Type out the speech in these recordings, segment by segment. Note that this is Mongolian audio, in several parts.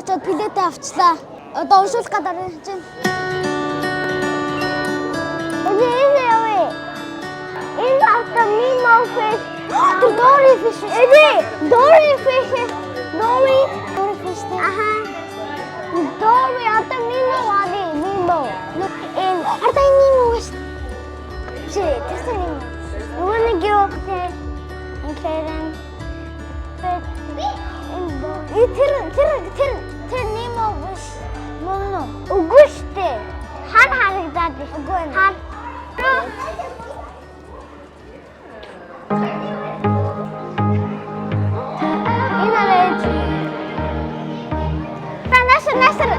очоод билетээ авчлаа. Одоо уншуулах гэдэг юм чинь. Энэ явъя. Энэ авто Nemo fish. Dory fish. Dory fish. Dory fish. Аха. Dory авто Nemo вади. Nemo. Энэ арда Nemo биш. Чи тэсэн Nemo. Нөгөө нэг юу гэх юм кэрэн. Тэр Nemo биш. Мөн үгүй штэ. Хар харагдаад биш. Үгүй ээ. Хар. Насар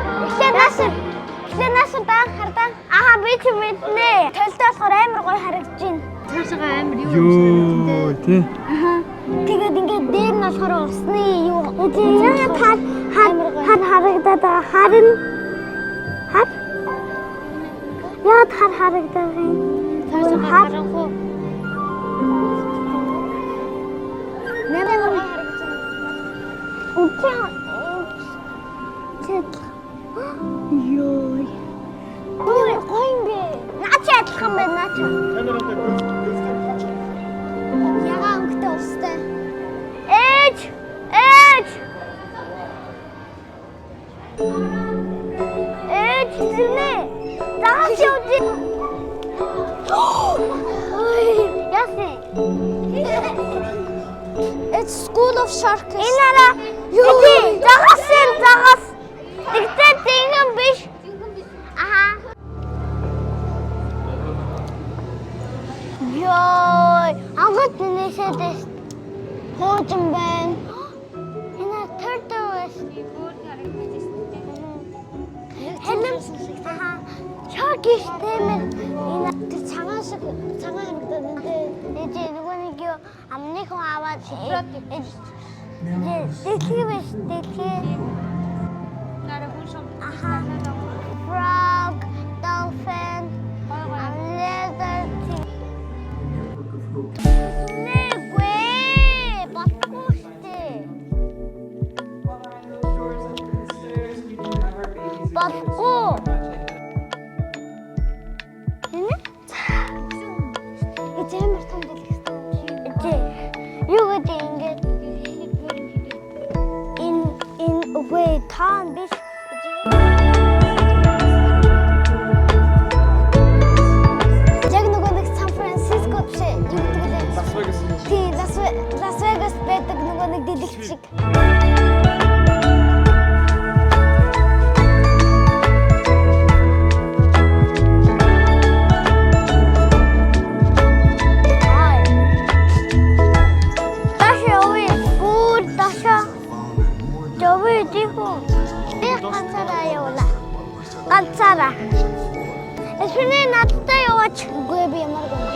хардаа аа би ч мэднэ. Толтой болохоор амар гоё харагдаж байна. Цаашаа амар юу юм шиг тий. Аа. Тэгээд ингээд дээр нь болохоор урсны юу. Тэгээд хар харагдаад байгаа. Харин хар. Яад хар харагдаад байна. Цаашаа харахгүй. Нэмэр харагдаж байна. Ёй. Ой, гойнгэ. Наач адилхан байна наач. Камератай гүйцэтгэж. Ягаа өнгөтэй устай. Ээж! Ээж зинэ. Дагаж явдий. Ой, ясэ. It's School of Sharks. Инара. Ёй, дагас. Тэгтээ тэнгэн биш. Аха. Ёй, агат нээшэдэс. Хоожин байна. Энэ turtle. Хэнэм. Аха. Чогиш тэмэр. Энэ тэр цагаан харагдаад энэ. Ээж нөгөө нэг юу амны хүн аваад дэлхий биш дэлхий. Frog, dolphin, lizard. Las Vegas байдаг нөгөө нэг дэлгэцэг. Ганцаараа. Эсвэрний надтай яваач. Үгүй би ямар гэнэ.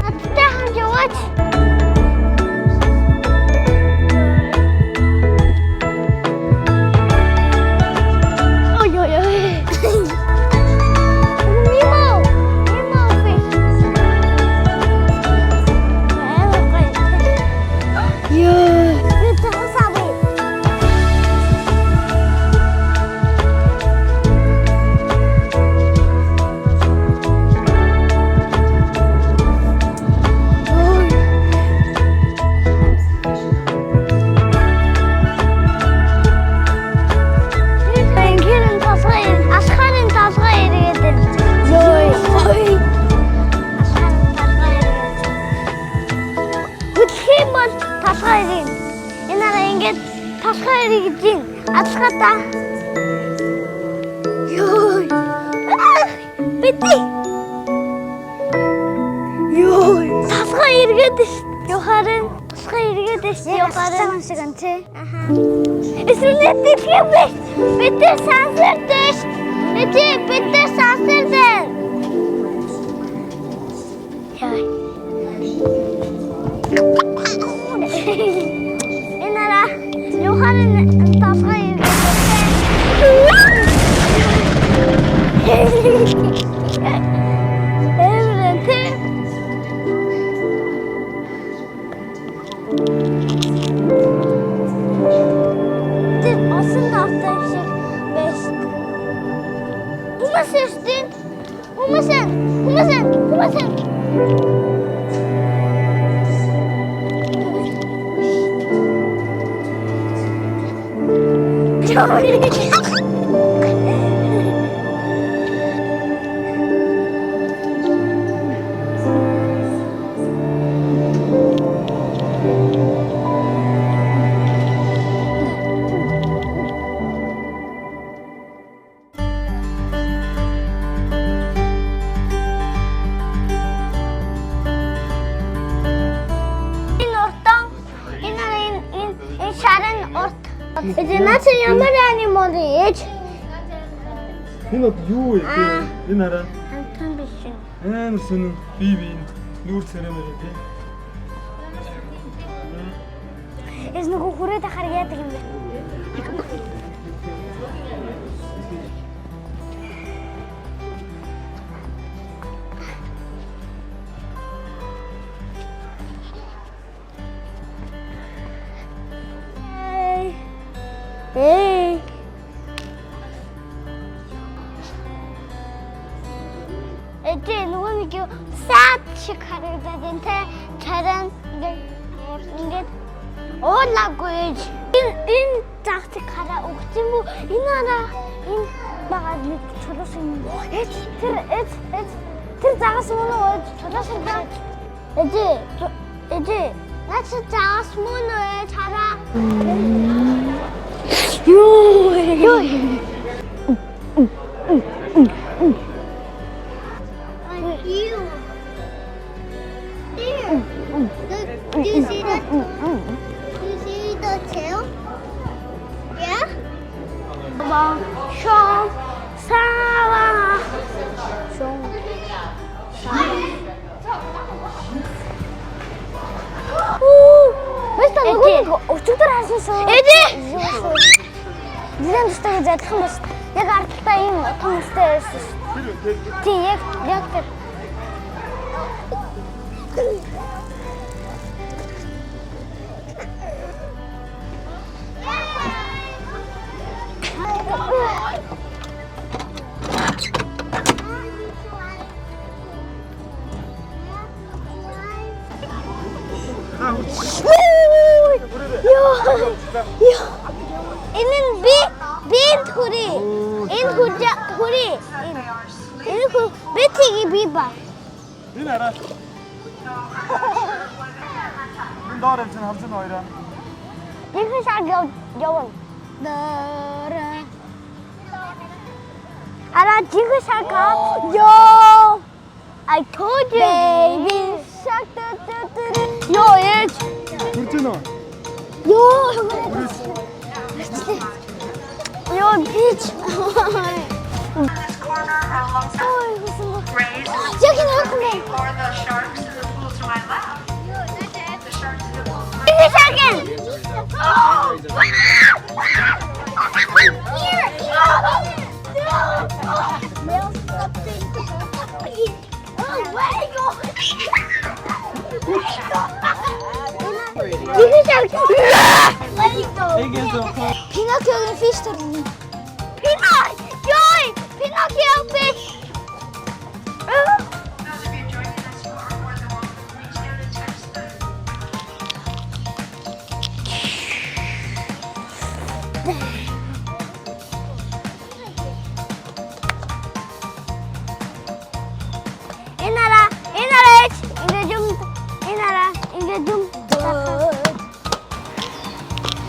Надтай хамт яваач. Ой. Nemo fish. Энараа ингэж тасгай иргэж гин. Алхата. Ёй. Бити. Ёй. Тасгай иргэд ш. Ёхарын тасгай иргэд ш. Ёхарын шиг ан чи. Аха. Эсвэлээ тэтгэвэ. Бити сансэрдэш. Бити сансэрдэ. Ёй. Энара Ёхарын тасгай иргэд. 이제 나처 양말이 아니면 얘지. Энэ юу вэ? Энэ хараа. 한탄 비슈. Амар сүнэн би нүүр цараймаар тий. Эс нөгөө хүрээд ахаар яадаг юм бэ? Эй. Эдгээр нөгөө нэг юу саад шиг харагдаад энэ тэ чаран ингээд уулаагүй. Энэ загтыг хараа өгч юм уу? Энэ хараа энэ багад нэг чулуус юм. Тэр загас мөн үү? Чулуус юм байна. Эдээ наач загас мөн үү? Хараа. Юу. Do you see that? Do you see the tail? Yeah? Shong Sawa. Shong Бasta нөгөө өчигдөр харсан шүү. Эдээ. Дизайн төстэй задхан бас. Яг ардтаа ийм том төстэй байсан шүү. Тий, яг тэр. Энэ би хүри. Энэ хүри. Энэ бэтиги биба. Энэ хараа. Энэ доор энэ хамсан хоёроо. Жинхэнэ шаг явна. Дара. Хараа жинхэнэ шаг ёо. I told you. Baby shark. Ёо ээж. Хүрч гэнэ үү? Ёо. Ёо бич. Яг энэ хөөе. For the sharks in the pool to my left. The sharks in the pool to my Ini sharkin. Here. Ini sharkin. Let it go. Pinocchio'nun fish turnu. Pinocchio fish. Those of you joining us who are more than welcome to reach out and text them. Inara,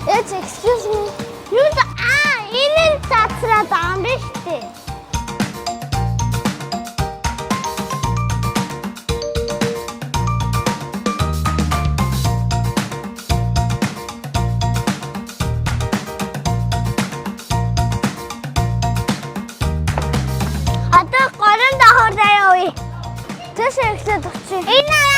It's excuse me. Ini tatsra damrishte. Ата горон дахор заяа. Тэс ихтэй төгч. Инара.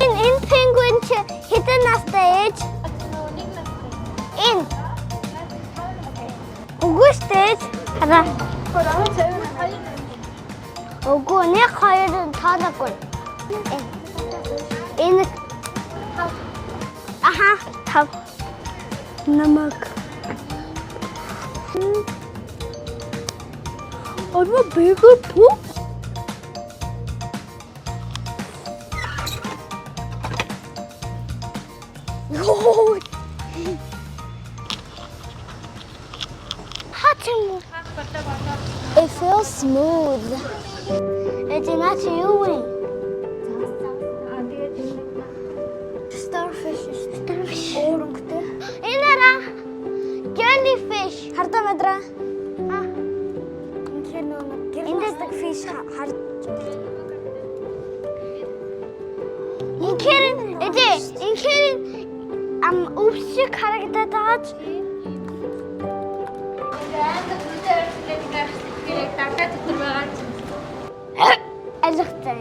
In penguin hidden a stage. In. Угүй stage. Хараа. Угүй нэг хоёр тоохгүй. Энэ. Аха, тав. Намаг. Арва бэгэр пүү? Йоо. Хатим. It feels smooth. It's not you. Starfish. Оорongтой. Энэ араа. Jellyfish. Хардаа мадраа. Индэг fish хард. Инхээр өвсөг харагдаад байгаач. Алгацтай.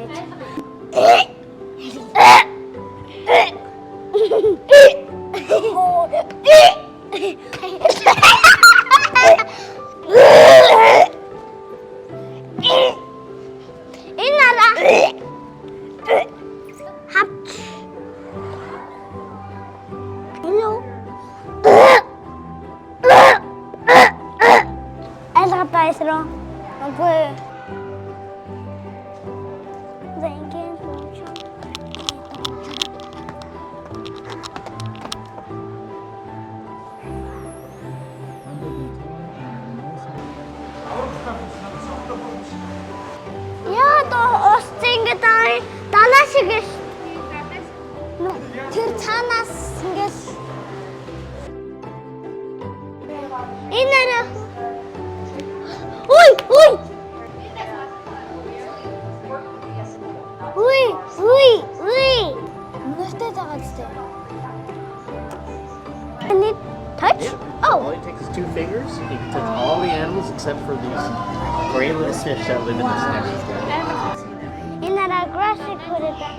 Инара. Хап. Hello. Алгацтай сро. Окей. Яа то остингатай далашигш. Тэр цаанаас ингэж инара. Ой. Нүртэй тагаадтай. I need touch? Yeah. All it takes is 2 fingers. You can touch all the animals except for these gray little fish that live in this nest. Inara grassy kurita.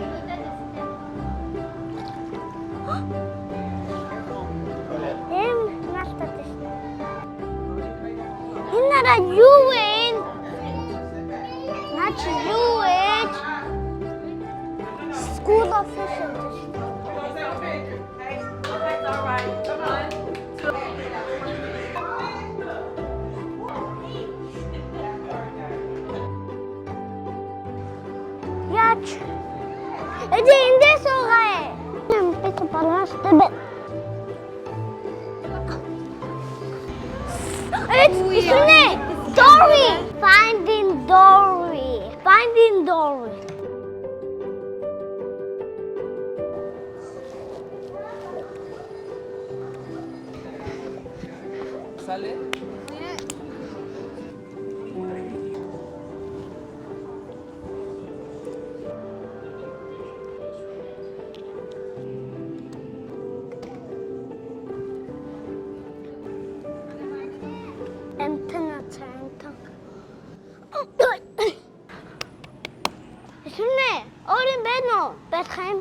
Nastatis. Inara UN. Not UN. School of Fishes. Yaach. Eje inde sogae. Pito panaste. It's Dory. Finding Dory. ¿Sale? Sunne, orin beno, Bethlehem.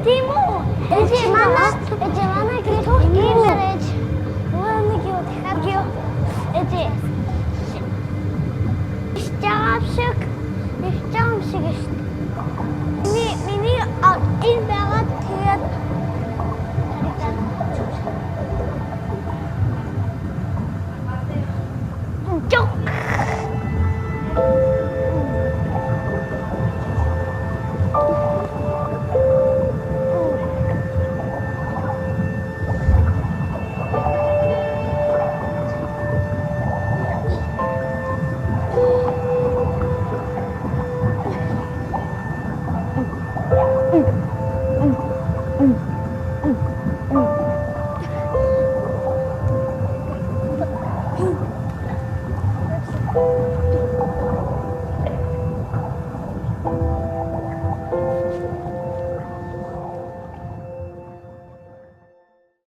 Тийм үү? Эцэг манай гэрээ ийм яриач. Нэг юу дахиад юу? Эцэг. Штамшиг. Штамшиг. Миний энэ байгаад тэгээд Чок.